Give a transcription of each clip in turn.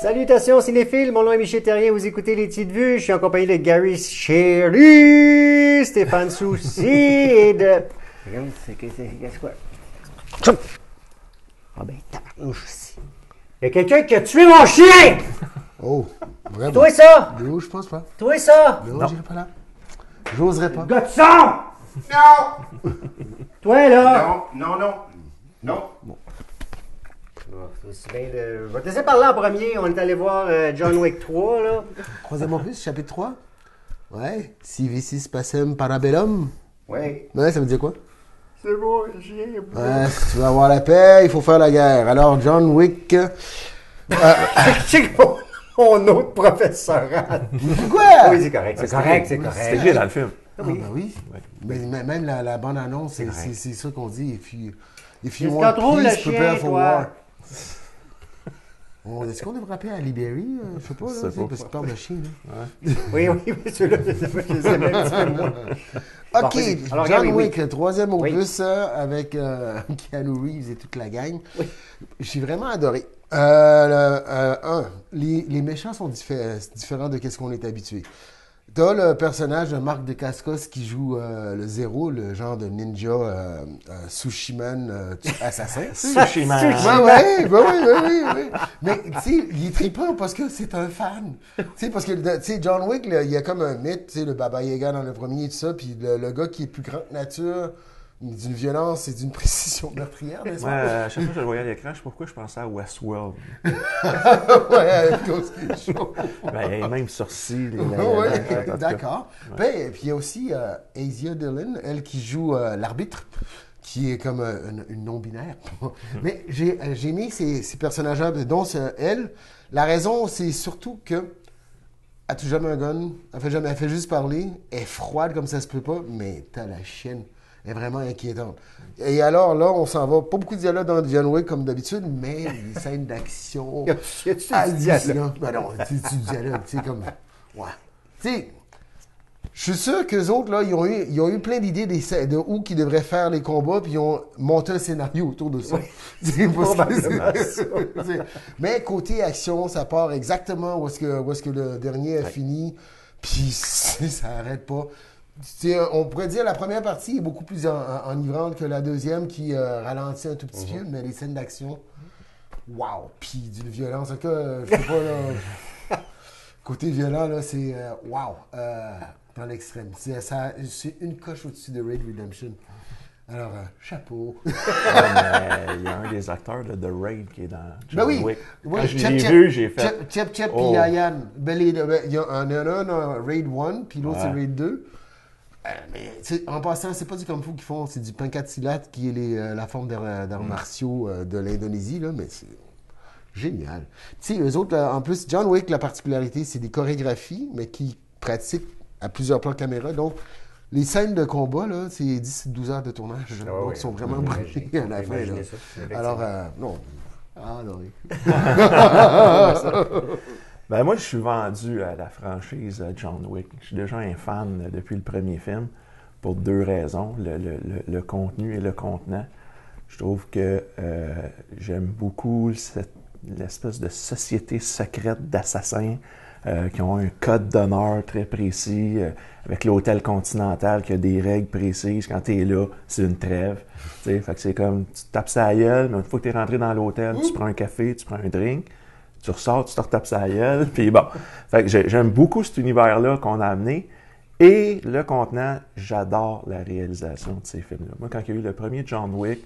Salutations cinéphiles, mon nom est Michel Terrien, vous écoutez Les Petites Vues, je suis en compagnie de Gary Chéri, Stéphane Soucy et de... Qu'est-ce quoi? Ah ben, tabarnouche aussi. Il y a quelqu'un qui a tué mon chien! Oh, vraiment? Toi ça! Non, je pense pas. Toi ça! Non, j'irai pas là. J'oserais pas. Gars de sang! Non! Toi là! Non. Bon, c'est aussi bien de... Je vais te laisser parler en premier, on est allé voir John Wick 3 là. Troisième opus, chapitre 3. Ouais. Civicis pacem parabellum. Ouais. Ouais, ça veut dire quoi? C'est bon, chien. Ouais, si tu veux avoir la paix, il faut faire la guerre. Alors, John Wick... C'est mon autre professorat. Quoi? Oui, c'est correct, c'est correct. C'était lui dans le film. Ah, ben oui. Mais même la bande-annonce, c'est ça qu'on dit. If you Est-ce want qu'on trouve le peace, chien, prepare for toi? war. Est-ce qu'on devrait appeler à Libéry? Je sais pas, là, C'est pas. parce qu'il parle de chien. Là. Oui, mais celui-là, je les aime un petit peu moins. OK, Bon, vas-y. Alors, John Gary, Wick, oui. le troisième opus avec Keanu Reeves et toute la gang. Oui. J'ai vraiment adoré. Les méchants sont différents de ce qu'on est habitué. T'as le personnage de Marc Dacascos qui joue le Zéro, le genre de ninja sushiman assassin. Sushiman. Oui. Mais tu sais, il est trippant parce que c'est un fan. Tu sais, parce que tu sais, John Wick, là, il y a comme un mythe, tu sais, le Baba Yaga dans le premier et tout ça, puis le gars qui est plus grand que nature, d'une violence et d'une précision meurtrière, n'est-ce Ouais, pas? à chaque fois que je le voyais à l'écran, je sais pas pourquoi je pensais à Westworld. Ouais, avec cause qui est chaud. Ben, et même sourcils. Oui, d'accord. Ben, puis il y a aussi Asia Dillon, elle qui joue l'arbitre, qui est comme une non-binaire. Mais j'ai aimé ces personnages-là, dont elle. La raison, c'est surtout que elle touche jamais un gun, elle fait juste parler, elle est froide comme ça se peut pas, mais t'as la chienne. Elle est vraiment inquiétante. Et alors là, on s'en va. Pas beaucoup de dialogue dans John Wick comme d'habitude, mais des scènes d'action. Y a-tu du dialogue? Ben non, tu dialogue, tu sais, comme. Ouais. Tu sais, je suis sûr qu'eux autres, là, ils ont eu plein d'idées de où qu'ils devraient faire les combats, puis ils ont monté un scénario autour de ça. C'est Probablement ça. Mais côté action, ça part exactement où est-ce que le dernier a fini, puis ça arrête pas. On pourrait dire que la première partie est beaucoup plus enivrante que la deuxième qui ralentit un tout petit peu, mais les scènes d'action, wow! Puis d'une violence, en tout cas, je sais pas, là, côté violent, là, c'est wow! Dans l'extrême. C'est une coche au-dessus de Raid Redemption. Alors, chapeau! Il y a un des acteurs de The Raid qui est dans John Wick. Oui, Quand je l'ai vu, j'ai fait... Chep puis Oh. Yayan. Il y a un Raid 1, puis l'autre c'est Raid 2. Mais en passant, c'est pas du kung fu qu'ils font, c'est du pencatsilat qui est la forme d'arts martiaux de l'Indonésie, là, mais c'est génial. Tu sais, eux autres, en plus, John Wick, la particularité, c'est des chorégraphies, mais qui pratiquent à plusieurs plans de caméra. Donc, les scènes de combat, là, c'est 10-12 heures de tournage. Donc, ils sont vraiment brûlés à la fin. Là. Alors, non. Ah, non, oui. Ben moi, je suis vendu à la franchise John Wick. Je suis déjà un fan depuis le premier film pour deux raisons, le contenu et le contenant. Je trouve que j'aime beaucoup l'espèce de société secrète d'assassins qui ont un code d'honneur très précis, avec l'hôtel Continental qui a des règles précises. Quand tu es là, c'est une trêve. Fait que c'est comme, tu te tapes sa gueule, mais une fois que tu es rentré dans l'hôtel, tu prends un café, tu prends un drink. Tu ressors, tu te retapes sa gueule, puis bon. Fait que j'aime beaucoup cet univers-là qu'on a amené. Et le contenant, j'adore la réalisation de ces films-là. Moi, quand il y a eu le premier John Wick,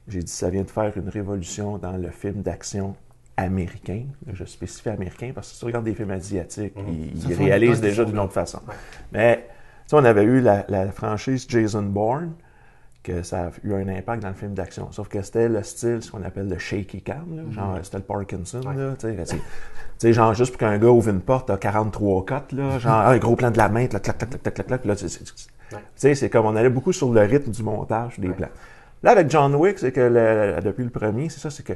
j'ai dit ça vient de faire une révolution dans le film d'action américain. Je spécifie américain parce que si tu regardes des films asiatiques, ils réalisent déjà d'une autre façon. Mais, tu sais, on avait eu la franchise Jason Bourne, que ça a eu un impact dans le film d'action. Sauf que c'était le style, ce qu'on appelle le shaky cam, là, genre c'était le Parkinson, là, tu sais, genre juste pour qu'un gars ouvre une porte, t'as 43 cotes, là, genre un gros plan de la main, là, clac, clac, clac, clac, clac, là, tu sais, c'est comme on allait beaucoup sur le rythme du montage des plans. Là, avec John Wick, c'est que depuis le premier, c'est ça, c'est que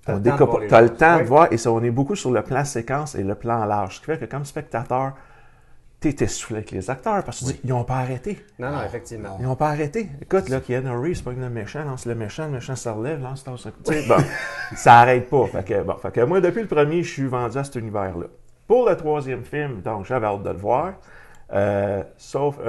t'as le temps de voir, et ça, on est beaucoup sur le plan séquence et le plan large, ce qui fait que comme spectateur, t'es essoufflé avec les acteurs parce qu'ils n'ont pas arrêté. Non, effectivement. Ils n'ont pas arrêté. Écoute, là, Keanu Reeves, pas le méchant, lance le méchant se relève, lance un coup. Tu sais, bon, ça n'arrête pas. Fait que moi, depuis le premier, je suis vendu à cet univers-là. Pour le troisième film, donc, j'avais hâte de le voir. Sauf,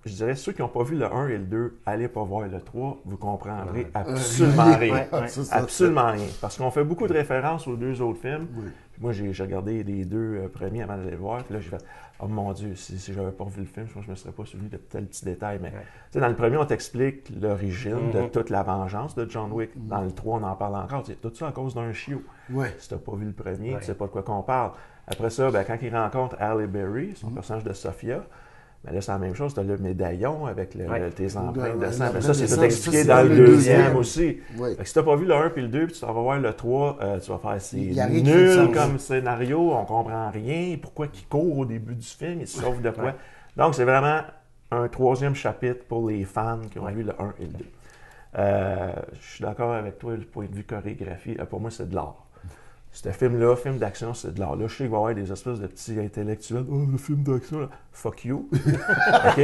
je dirais, ceux qui n'ont pas vu le 1 et le 2, allez pas voir le 3, vous comprendrez absolument rien. Absolument rien. Parce qu'on fait beaucoup de références aux deux autres films. Oui. Moi, j'ai regardé les deux premiers avant d'aller le voir. Puis là, j'ai fait « Oh mon Dieu, si j'avais pas vu le film, je pense que je me serais pas souvenu de tels petits détails. » Mais dans le premier, on t'explique l'origine de toute la vengeance de John Wick. Dans le 3, on en parle encore. Tout ça à cause d'un chiot. Ouais. Si t'as pas vu le premier, tu sais pas de quoi qu'on parle. Après ça, ben, quand il rencontre Halle Berry, son personnage de Sophia, ben là, c'est la même chose. Tu as le médaillon avec tes empreintes de sang. Ben, ça, c'est tout expliqué dans le deuxième aussi. Oui. Fait que si tu n'as pas vu le 1 puis le 2, puis tu t'en vas voir le 3, tu vas faire c'est Il arrive nul comme scénario, on comprend rien. Pourquoi il court au début du film, il se sauve de quoi. Donc, c'est vraiment un troisième chapitre pour les fans qui ont vu le 1 et le 2. Je suis d'accord avec toi du point de vue chorégraphie. Pour moi, c'est de l'art. Ce film-là, film d'action, c'est de l'art. Là, je sais qu'il va y avoir des espèces de petits intellectuels. « Oh, le film d'action, là. Fuck you. » OK?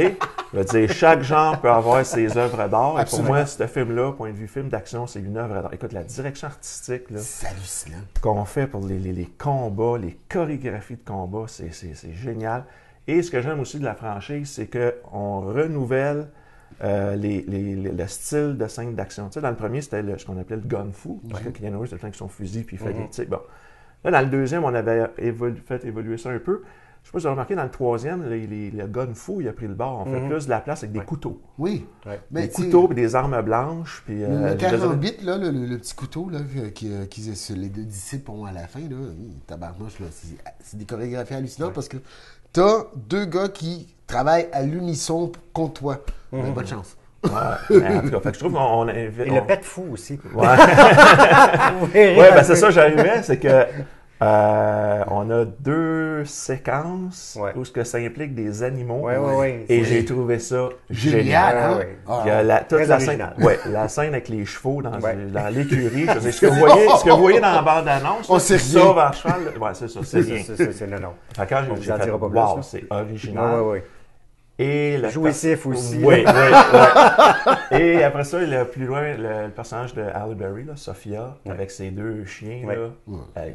Je veux dire, chaque genre peut avoir ses œuvres d'art. Et pour moi, ce film-là, point de vue film d'action, c'est une œuvre d'art. Écoute, la direction artistique là, C'est hallucinant. qu'on fait pour les combats, les chorégraphies de combats, c'est génial. Et ce que j'aime aussi de la franchise, c'est qu'on renouvelle le style de scène d'action. Tu sais, dans le premier, c'était ce qu'on appelait le gun fu, parce que Keanu Reeves, c'était le temps avec son fusil, puis il fait des... Tu sais, bon. Là, dans le deuxième, on avait fait évoluer ça un peu. Je sais pas si vous avez remarqué, dans le troisième, le gun fu, il a pris le bord. On fait plus de la place avec des couteaux. Oui. Ouais. Des couteaux, puis des armes blanches. Puis, Le carambit, là, le petit couteau là, les deux disciples ont à la fin, là, tabarnouche, là, c'est des chorégraphies hallucinantes parce que t'as deux gars qui travaillent à l'unisson contre toi. Ben, bonne chance. Ouais, en tout cas, fait que je trouve qu'on Et le pet fou aussi. Ouais, ben c'est ça, j'arrivais, c'est que on a deux séquences où ce que ça implique des animaux. Et j'ai trouvé ça génial. Hein? Il y a toute la scène, la scène avec les chevaux dans l'écurie. Je veux dire, ce que vous voyez dans la bande-annonce, c'est ça à cheval. Ouais, c'est ça, c'est rien. C'est non. Fait que quand j'ai fait, wow, c'est original. Et le jouissif aussi. Oui. Et après ça, plus loin, le personnage de Halle Berry, là, Sophia, avec ses deux chiens, là,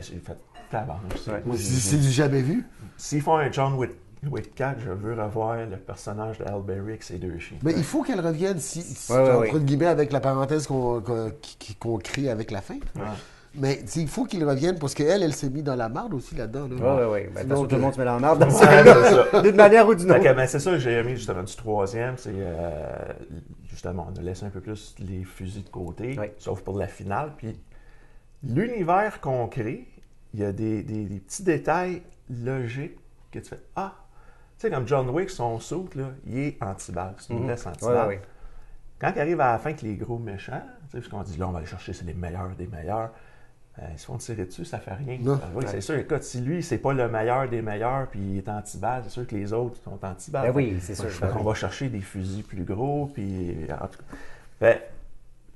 j'ai fait tabarnak. C'est du jamais vu. S'ils font un John Wick 4, je veux revoir le personnage de Halle Berry avec ses deux chiens. Mais il faut qu'elle revienne, entre guillemets, avec la parenthèse qu'on crée avec la fin. Mais il faut qu'il revienne parce qu'elle s'est mise dans la marde aussi là-dedans. Oui. Ben, tout le monde se met dans la marde dans ce d'une manière ou d'une autre. Ben, c'est ça que j'ai aimé justement du troisième. C'est justement, on a laissé un peu plus les fusils de côté, sauf pour la finale. Puis l'univers qu'on crée, il y a des petits détails logiques que tu fais « Ah! » Tu sais, comme John Wick, son saut, là, il est anti-balle. C'est une laisse anti-balle. Quand il arrive à la fin avec les gros méchants, tu sais, parce qu'on dit « Là, on va aller chercher, c'est les meilleurs des meilleurs. » Ils se font tirer dessus, ça fait rien. Oui, c'est sûr. Écoute, si lui, c'est pas le meilleur des meilleurs puis il est anti-balle, c'est sûr que les autres sont anti-balle. Ben oui, c'est sûr. On va chercher des fusils plus gros, puis en tout cas.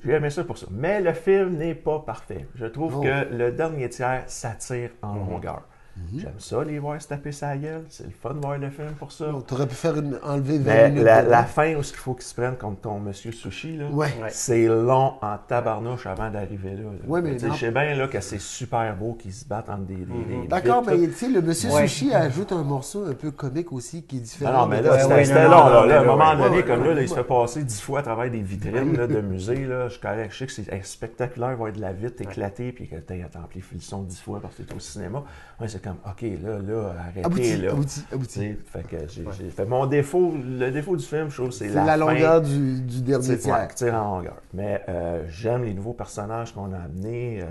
J'ai aimé ça pour ça. Mais le film n'est pas parfait. Je trouve que le dernier tiers s'attire en longueur. J'aime ça, les voir se taper sa gueule. C'est le fun de voir le film pour ça. Tu aurais pu faire enlever 20 mais minutes. La fin où il faut qu'il se prenne contre ton monsieur Sushi, là, c'est long en tabarnouche avant d'arriver là. Ouais, mais je sais bien là, que c'est super beau qu'ils se battent entre des D'accord, mais tu sais, le monsieur Sushi ajoute un morceau un peu comique aussi qui est différent. Non, mais là, c'était long. À un moment donné, comme là, il se fait passer 10 fois à travers des vitrines de musées. Là, je suis correct. Je sais que c'est spectaculaire, voir de la vitre éclater, puis que tu amplifié le son 10 fois parce que tu es au cinéma. Ouais, c'est comme, OK, là, arrêtez, abouti. Fait que j'ai fait mon défaut, le défaut du film, je trouve, c'est la longueur du dernier tiers. Qui tire en longueur. Mais j'aime les nouveaux personnages qu'on a amenés.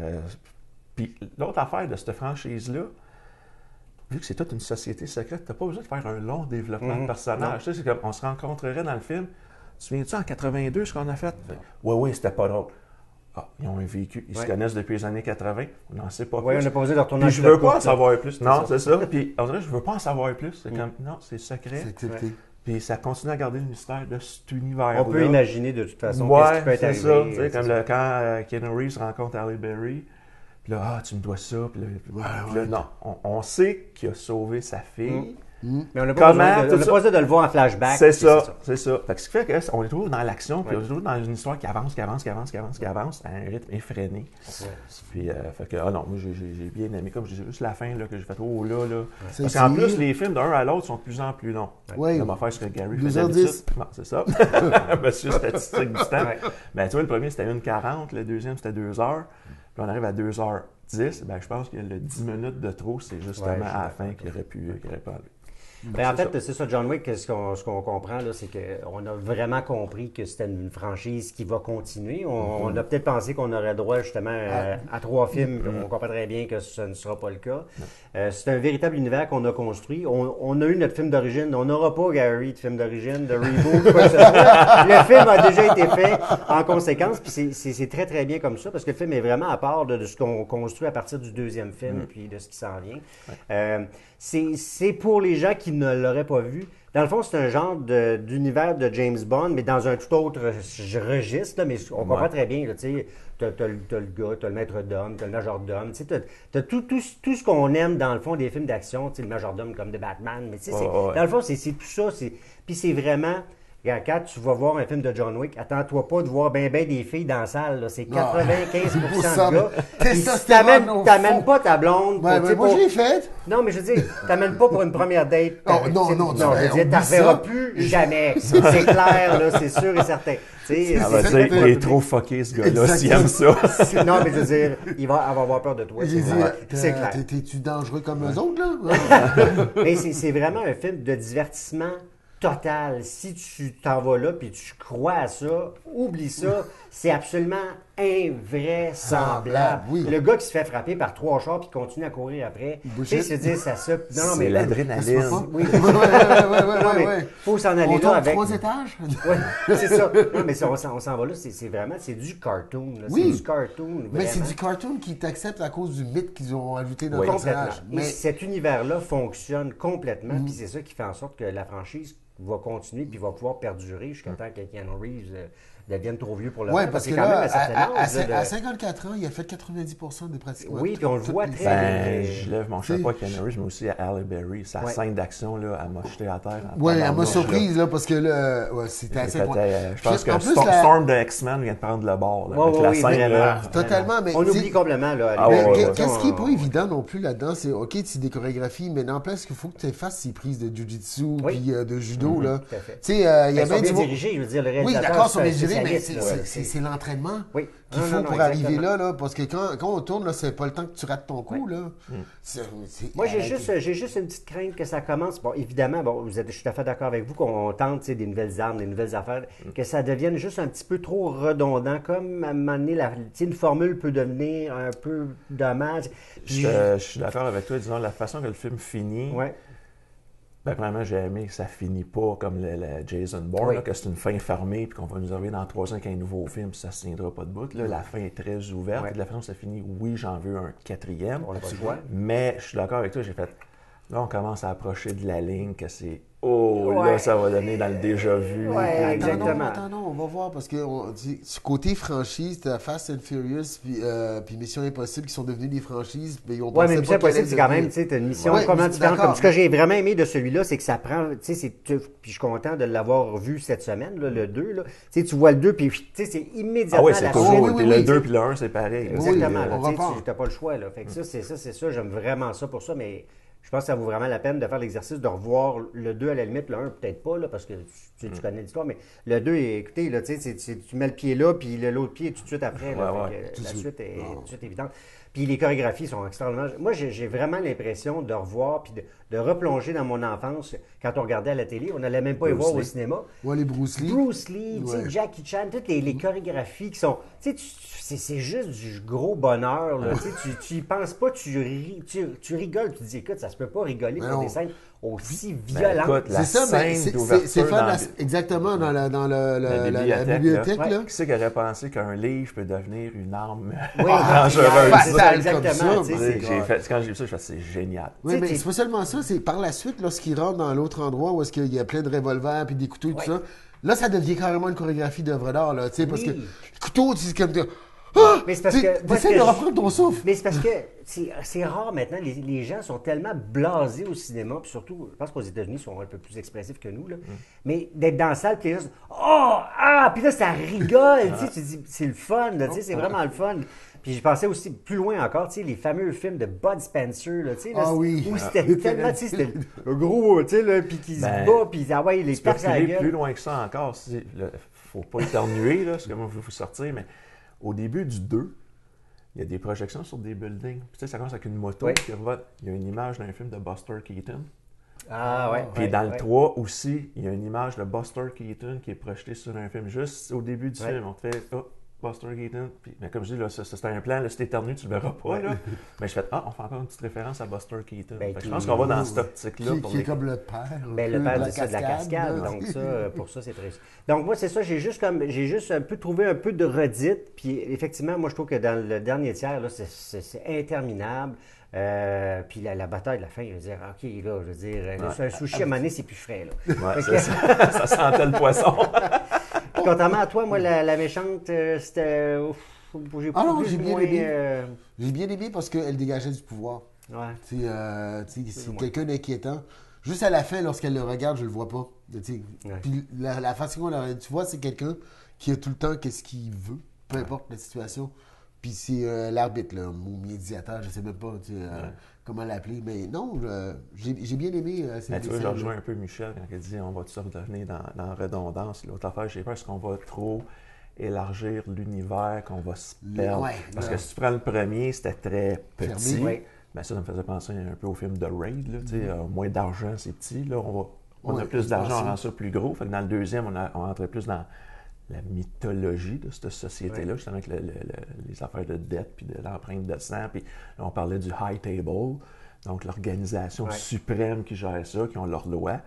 Puis l'autre affaire de cette franchise-là, vu que c'est toute une société secrète, t'as pas besoin de faire un long développement de personnages. Tu sais, c'est comme, on se rencontrerait dans le film. Tu te souviens-tu en 82 ce qu'on a fait? Oui, c'était pas drôle. Ah, ils ont un vécu, ils se connaissent depuis les années 80, on n'en sait pas plus. Oui, on n'a pas osé de retourner. Puis je veux pas en savoir plus. Non, c'est ça. Puis on dirait, je veux pas en savoir plus. C'est comme, non, c'est secret. C'est accepté. Puis ça continue à garder le mystère de cet univers-là. On peut imaginer de toute façon qu'est-ce qui peut être arrivé. Ça. Tu sais, comme quand Keanu Reeves rencontre Halle Berry, puis là, tu me dois ça. Puis là, non, on sait qu'il a sauvé sa fille. Mais on n'a pas Comment, besoin tout ça. de le voir en flashback. C'est puis ça, c'est ça. Fait que ce qui fait qu'on est toujours dans l'action, puis on est toujours dans une histoire qui avance à un rythme effréné. Puis, fait que, non, moi, j'ai bien aimé. Comme je disais, juste la fin, là, que j'ai fait, oh là. C'est Parce qu'en tiré. plus, les films d'un à l'autre sont de plus en plus longs. Oui. Comme affaire ce que Gary 2h10. faisait d'habitude. Bon, c'est ça. Monsieur statistique du temps. Ben, tu vois, le premier, c'était 1h40, le deuxième, c'était 2 heures. Puis on arrive à 2h10. Ben, je pense que le 10 minutes de trop, c'est justement à la fin qu'il aurait pu enlever. Ben, en fait, c'est ça, John Wick, ce qu'on comprend, là, c'est qu'on a vraiment compris que c'était une franchise qui va continuer. On a peut-être pensé qu'on aurait droit justement à 3 films, on comprend très bien que ce ne sera pas le cas. C'est un véritable univers qu'on a construit. On a eu notre film d'origine. On n'aura pas, Gary, de film d'origine, de reboot, quoi que ce soit. Le film a déjà été fait en conséquence, puis c'est très, très bien comme ça, parce que le film est vraiment à part de ce qu'on construit à partir du deuxième film, puis de ce qui s'en vient. C'est pour les gens qui ne l'auraient pas vu. Dans le fond, c'est un genre d'univers de James Bond, mais dans un tout autre registre. Là, mais on comprend très bien. Tu sais, t'as le gars, t'as le maître d'homme, t'as le majordome. Tu sais, t'as tout ce qu'on aime dans le fond des films d'action. Tu sais, le majordome comme de Batman. Mais tu sais, dans le fond, c'est tout ça. Puis c'est vraiment... Quand tu vas voir un film de John Wick, attends-toi pas de voir ben des filles dans la salle. Là. C'est 95% de gars. Si t'amènes pas ta blonde... Moi, je l'ai fait. Non, mais je veux dire, t'amènes pas pour une première date. Non, je veux dire, t'en reverras plus jamais. C'est clair, là, c'est sûr et certain. Elle va dire qu'il est trop fucké, ce gars-là, s'il aime ça. Non, mais je veux dire, elle va avoir peur de toi. C'est clair. T'es-tu dangereux comme eux autres, là? Mais c'est vraiment un film de divertissement total. Si tu t'en vas là puis tu crois à ça, oublie ça. C'est absolument invraisemblable. Oui. Le gars qui se fait frapper par 3 chars puis continue à courir après. Tu sais, se dire ça. Non, mais l'adrénaline. Oui. Ouais. Faut s'en aller On là tombe avec. 3 étages? Oui, c'est ça. Non, mais on s'en va là, c'est vraiment, c'est du cartoon. Là. Oui. C'est du cartoon. Mais c'est vraiment. du cartoon qui t'accepte à cause du mythe qu'ils ont ajouté dans le Complètement. personnage. Et cet univers-là fonctionne complètement, puis c'est ça qui fait en sorte que la franchise va continuer puis va pouvoir perdurer jusqu'à temps que Keanu Reeves devienne trop vieux pour le Oui, faire, parce que quand même là, un certain âge, à 54 ans, il a fait 90% des pratiques. Oui, puis on le voit très bien. Je lève mon chapeau à Keanu Reeves, mais aussi à Halle Berry. Sa scène d'action, là, elle m'a jeté à terre. Oui, elle m'a surprise, là, parce que là, c'était assez... Je pense que En plus, Storm de X-Men vient de prendre le bord. Là, avec la scène, là. Totalement, mais... On oublie complètement, là. Qu'est-ce qui n'est pas évident non plus là-dedans, c'est, OK, c'est des chorégraphies, mais n'empêche qu'il faut que tu fasses ces prises de jiu-jitsu puis de judo, là. Tout à fait. Tu sais, il y a Ils sont bien bien du... dirigés, je veux dire, le Oui, réalisateur. d'accord, ils sont bien c'est un dirigés, mais spécialiste, là. c'est l'entraînement Oui. qu'il faut pour arriver là, parce que quand on tourne, là, c'est pas le temps que tu rates ton coup, là. Moi, j'ai juste une petite crainte que ça commence. Bon, évidemment, je suis tout à fait d'accord avec vous qu'on tente des nouvelles armes, des nouvelles affaires, que ça devienne juste un petit peu trop redondant, comme à un moment donné, une formule peut devenir un peu dommage. Je suis d'accord avec toi, disons, la façon que le film finit. Ouais. Ben, premièrement, j'ai aimé que ça finit pas comme le Jason Bourne, là, que c'est une fin fermée, puis qu'on va nous arriver dans 3 ans avec un nouveau film, puis ça ne se tiendra pas de bout. Là, la fin est très ouverte. Et de la façon dont ça finit, oui, j'en veux un 4e. On n'a pas le choix. Mais je suis d'accord avec toi, j'ai fait. Là, on commence à approcher de la ligne, que c'est. Là, ça va donner dans le déjà-vu. Ouais, exactement. Attends, on va voir, parce que ce côté franchise, t'as Fast and Furious puis Mission Impossible qui sont devenus des franchises, mais ils ont Oui, pensé mais Mission pas Impossible, c'est quand même, tu sais, t'as une mission Ouais, comment mais différente. d'accord. Comme ce que j'ai vraiment aimé de celui-là, c'est que ça prend, tu sais, puis je suis content de l'avoir vu cette semaine, là, le 2, là. Tu sais, tu vois le 2, puis tu sais, c'est immédiatement Ah oui, c'est la cool. suite. Oui, Puis le 2 puis le 1, c'est pareil. Exactement, Oui, là, on tu sais, repart. tu n'as pas le choix, là. Fait que ça, c'est ça, j'aime vraiment ça pour ça, mais je pense que ça vaut vraiment la peine de faire l'exercice de revoir le 2 à la limite, le 1 peut-être pas, là, parce que tu connais l'histoire, mais le 2, écoutez, là, tu sais, tu mets le pied là, puis l'autre pied tout de suite après, là. Fait que la suite est tout de suite évidente. Puis les chorégraphies sont extraordinaires. Moi, j'ai vraiment l'impression de revoir puis de replonger dans mon enfance quand on regardait à la télé. On n'allait même pas y voir au cinéma. Ouais, les Bruce Lee. Bruce Lee, tu sais, Jackie Chan, toutes les chorégraphies qui sont... Tu sais, c'est juste du gros bonheur. Là, tu y penses pas, tu rigoles. Tu te dis, écoute, ça se peut pas rigoler pour des scènes aussi violentes. Écoute, la C'est ça, mais scène c'est d'ouverture faire dans exactement dans la la bibliothèque, là. là. Qui c'est qui aurait pensé qu'un livre peut devenir une arme Oui, dangereuse? c'est ça, Fatal comme exactement. ça, tu sais, Quand j'ai vu ça, je me suis dit, c'est génial. Oui, mais t'sais, c'est pas seulement ça, c'est par la suite, lorsqu'il rentre dans l'autre endroit où est-ce qu'il y a plein de revolvers puis des couteaux et tout ça, là, ça devient carrément une chorégraphie d'œuvre d'art, là, tu sais, parce que le couteau, c'est comme... Mais c'est parce que... moi, ce T'essaies que de je- reprendre ton souffle. Mais c'est parce que c'est rare maintenant. Les gens sont tellement blasés au cinéma, puis surtout, je pense qu'aux États-Unis, ils sont un peu plus expressifs que nous. Là. Mais d'être dans la salle, puis les gens puis là, ça rigole. Tu sais, tu dis, c'est le fun, là, tu sais, c'est vraiment le fun. Puis je pensais aussi plus loin encore, tu sais, les fameux films de Bud Spencer, là, tu sais, là, Ah oui. où c'était tellement, tu sais, c'était le gros, tu sais, là, puis qui se bat, puis ah ouais, les Tu peux taxes à la reculer plus gueule. loin que ça encore. Faut pas éternuer, là, parce que moi, je veux vous sortir, mais au début du 2, il y a des projections sur des buildings. Puis, tu sais, ça commence avec une moto Oui. qui revote. Il y a une image d'un film de Buster Keaton. Ah ouais. Puis ouais, dans le ouais. 3 aussi, il y a une image de Buster Keaton qui est projetée sur un film. Juste au début du Ouais. film, on te fait Buster Keaton. Puis, mais comme je dis, là, ça, c'était un plan. Là, si t'éternues, tu le verras pas. Là. Mais je fais on fait encore une petite référence à Buster Keaton. Ben, Fait que qui- je pense qu'on va dans cette optique-là. Qui, pour qui est les- comme le père. Ben, le père de la cascade, là. donc ça, pour ça, c'est très... Donc moi, c'est ça, j'ai juste un peu trouvé un peu de redite, puis effectivement, moi, je trouve que dans le dernier tiers, là, c'est interminable. Puis la bataille de la fin, je veux dire, OK, là, je veux dire, un sushi à un moment donné, c'est plus frais, là. Ouais, c'est ça. Ça sentait le poisson. Puis, contrairement à toi, moi, la méchante, c'était... j'ai Ah non, plus j'ai ou bien moins, aimé. J'ai bien aimé parce qu'elle dégageait du pouvoir. ouais. C'est quelqu'un d'inquiétant. Juste à la fin, lorsqu'elle le regarde, je le vois pas. Tu sais. Ouais. Puis la façon qu'on tu vois, c'est quelqu'un qui a tout le temps qu'est-ce qu'il veut, peu importe la situation. Puis c'est l'arbitre, là, mon médiateur, je sais même pas comment l'appeler. Mais non, j'ai bien aimé Mais cette tu vois, je scène-là. rejoins un peu Michel quand il dit on va tout ça redevenir dans la redondance. L'autre affaire, j'ai peur, c'est qu'on va trop élargir l'univers, qu'on va se perdre. Ouais, Parce là. que si tu prends le premier, c'était très petit. Fermé. Ouais. Ben ça me faisait penser un peu au film de Raid. Là, tu sais, moins d'argent, c'est petit. Là, on a Ouais, plus d'argent, on expansif. rend ça plus gros. Fait que dans le deuxième, on entrait plus dans la mythologie de cette société-là, justement avec les affaires de dette puis de l'empreinte de sang. Puis là, on parlait du High Table, donc l'organisation suprême qui gère ça, qui ont leur loi.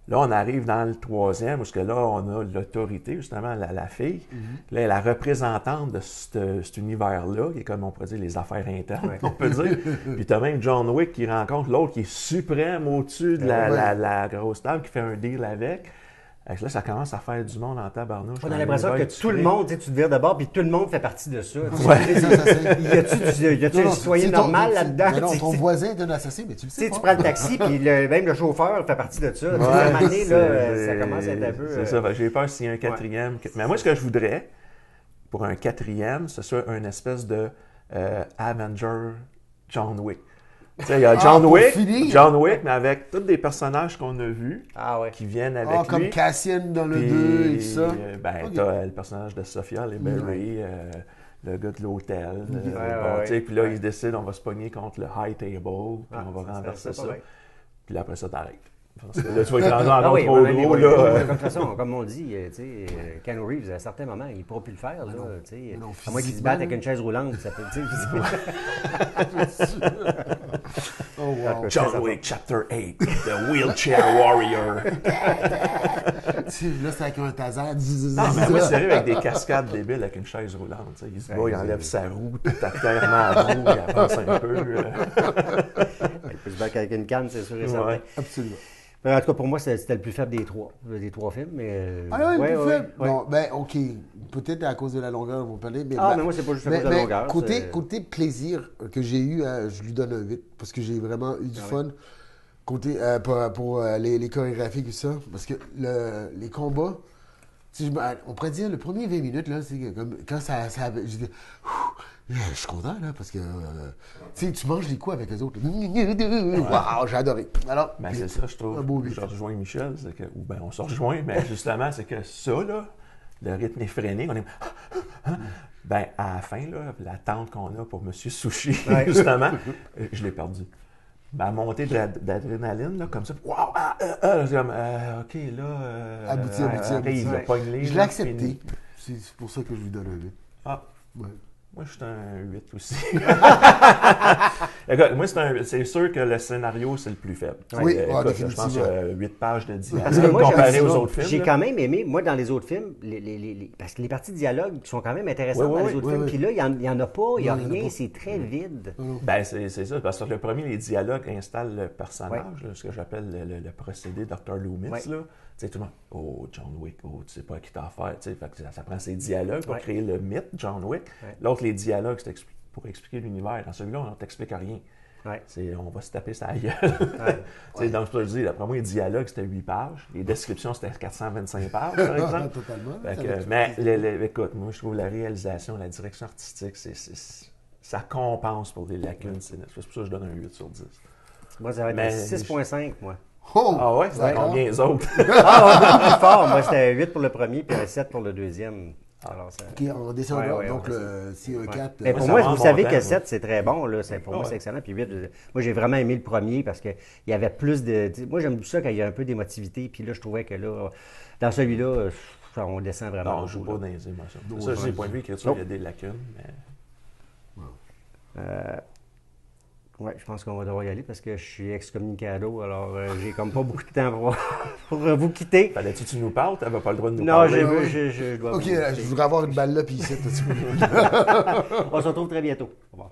Là, on arrive dans le troisième, où que là, on a l'autorité, justement, la fille. Là, elle est la représentante de cet univers-là, qui est comme on pourrait dire les affaires internes, on peut dire. Puis tu as même John Wick qui rencontre l'autre qui est suprême au-dessus de la grosse table, qui fait un deal avec. Fait que là, ça commence à faire du monde en tabarnouche. On a l'impression que tout le monde, tu sais, tu te vires de bord, puis tout le monde fait partie de ça. tu sais. Ouais, c'est ça, c'est- Y a-tu un citoyen normal là-dedans? Mais non, Tu ton sais, voisin est un assassin, mais tu le tu sais sais, pas. tu prends le taxi, puis même le chauffeur fait partie de ça. Tu sais, à un moment donné, là, ça commence à être un peu... C'est ça, fait que j'ai peur s'il y a un quatrième. Mais moi, ce que je voudrais, pour un quatrième, ce soit un espèce de Avenger John Wick. Tu sais, il y a pour finir. John Wick, mais avec tous des personnages qu'on a vus Ah ouais. qui viennent avec Comme lui. Cassian dans le Puis, 2 et tout ça. Ben, Ok. t'as le personnage de Sophia Liberry, le gars de l'hôtel. ouais. Tu sais, puis là, il décide, on va se pogner contre le High Table, puis on va ça renverser serait ça. pas mal. Puis là, après ça, t'arrêtes. Parce que là, tu vas être rendu Ah encore oui, trop ouais, gros, mais là. de toute façon, comme on dit, tu sais, Keanu Reeves, à un certain moment, il ne pourra plus le faire, là, tu sais. non, À moins qu'il se physiquement, batte avec une chaise roulante, ça peut, tu sais. Oh, wow. John Wick, Chapter 8, The Wheelchair Warrior. Là, c'est avec un taser. Non, mais moi, sérieux, avec des cascades débiles avec une chaise roulante. Tu sais, il se bat, il enlève sa roue, tout à terre à la roue, il avance un peu. Il peut se battre avec une canne, c'est sûr et certain. Ouais. Absolument. Mais en tout cas, pour moi, c'était le plus faible des trois films. Mais, Ah oui, ouais, plus ouais, faible. ouais. Bon, ben, OK. Peut-être à cause de la longueur, on va parler. Mais, Ah, mais moi, c'est pas juste à cause de la longueur. Côté plaisir que j'ai eu, je lui donne un 8 parce que j'ai vraiment eu du fun. Côté, pour les chorégraphies et tout ça. Parce que les combats, tu sais, on pourrait dire le premier 20 minutes, là, c'est comme quand ça je dis, je suis content, là, parce que tu sais, tu manges des coups avec les autres. Waouh, j'ai adoré. Alors, Ben, c'est ça, je trouve. Un beau 8. Je rejoins Michel, c'est que, ou ben, on se rejoint, mais justement, c'est que ça, là, le rythme effréné, on est. Ben, à la fin, là, l'attente qu'on a pour M. Sushi, justement, je l'ai perdu. Ma montée d'adrénaline, là, comme ça, waouh, c'est comme, OK, là. Abouti. Il va pogner. Je l'ai accepté. C'est pour ça que je lui donne un 8. Ah, Ouais. moi, je suis un 8 aussi. Écoute, moi, c'est sûr que le scénario, c'est le plus faible. Oui, Écoute, je pense définitivement. 8 pages de Parce dialogue que moi, comparé aux autres films. j'ai là. quand même aimé, moi, dans les autres films, parce que les parties de dialogue sont quand même intéressantes dans les autres films. Puis là, il n'y en a pas, il n'y a rien, c'est très vide. Ben, c'est ça, parce que le premier, les dialogues installent le personnage, là, ce que j'appelle le procédé Dr. Loomis. Là. sais, tout le monde, oh, John Wick, oh, tu sais pas à qui t'as affaire, tu sais, fait que ça prend ces dialogues pour créer le mythe, John Wick. L'autre, les dialogues, c'est pour expliquer l'univers. Dans celui-là, on ne t'explique rien. On va se taper sa gueule. Donc, je peux le dire, d'après moi, les dialogues, c'était 8 pages. Les descriptions, c'était 425 pages, par exemple. Totalement. Mais écoute, moi, je trouve la réalisation, la direction artistique, ça compense pour des lacunes. C'est pour ça que je donne un 8 sur 10. Moi, ça va être 6,5, moi. Oh! Ah ouais? C'est combien les autres? Plus fort. Moi, c'était 8 pour le premier, puis un 7 pour le deuxième. Alors, ça... OK, on descend donc si un 4... Mais pour moi, vous savez que 7, c'est très bon. Là. Pour moi, c'est excellent. Puis 8, moi, j'ai vraiment aimé le premier parce qu'il y avait plus de... Moi, j'aime ça quand il y a un peu d'émotivité. Puis là, je trouvais que là, dans celui-là, on descend vraiment. Non, je ne joue pas dans les émotions. Ça, c'est le point de vue écriture, il y a des lacunes. Mais... Oui, je pense qu'on va devoir y aller parce que je suis excommunicado, alors j'ai comme pas beaucoup de temps pour vous quitter. Fallait-tu que tu nous parles? Tu n'avais pas le droit de nous non, parler. Non, je dois OK, je voudrais avoir une balle là, puis ici. On se retrouve très bientôt. Au revoir.